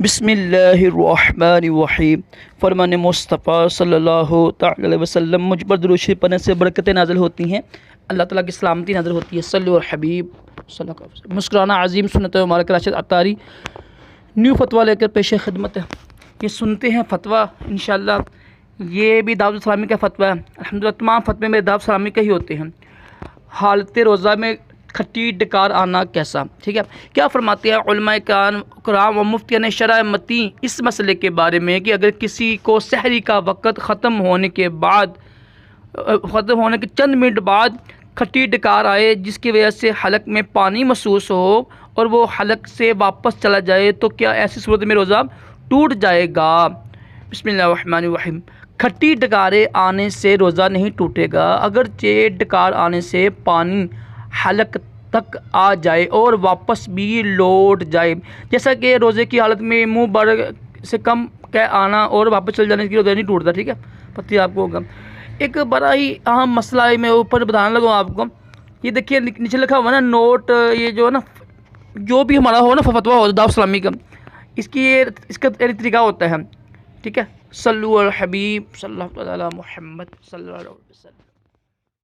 बिस्मिल्लाहिर्रहमानिर्रहीम। फरमान मुस्तफ़ा सल्लल्लाहु तआला अलैहि वसल्लम मुझ पर दुरूद शरीफ पढ़ने से बरकतें नाज़िल होती हैं, अल्लाह ताला की सलामती नाज़िल होती है। सल्लु अल हबीब सल्लल्लाहु अलैहि वसल्लम। मुस्कुराना अज़ीम सुन्नत मुबारक राशिद अतारी न्यू फतवा लेकर पेश खिदमत है। ये सुनते हैं फतवा इंशाअल्लाह। ये भी दावत इस्लामी का फतवा है। अल्हम्दुलिल्लाह तमाम फतवे में दावत इस्लामी के ही होते हैं। हालत रोज़ा में खट्टी डकार आना कैसा, ठीक है। क्या फरमाते हैं उलमाए कराम व मुफ्तियान शरअ मती इस मसले के बारे में कि अगर किसी को सहरी का वक़्त ख़त्म होने के चंद मिनट बाद खट्टी डकार आए जिसकी वजह से हलक में पानी महसूस हो और वो हलक से वापस चला जाए, तो क्या ऐसी सूरत में रोज़ा टूट जाएगा? बिस्मिल्लाहिर्रहमानिर्रहीम। खट्टी डकारें आने से रोज़ा नहीं टूटेगा, अगर डकार आने से पानी हलक तक आ जाए और वापस भी लौट जाए। जैसा कि रोज़े की हालत में मुंह भर से कम के आना और वापस चल जाने की रोज़ा नहीं टूटता, ठीक है। पता आपको होगा। एक बड़ा ही अहम मसला है, मैं ऊपर बताने लगा आपको। ये देखिए नीचे लिखा हुआ ना नोट, ये जो है ना, जो भी हमारा हो ना फतवा हो दावत इस्लामी का, इसका तरीका होता है, ठीक है। सल्लु अल हबीब सल्लल्लाहु अलैहि मुहम्मद सल्लल्लाहु अलैहि वसल्लम।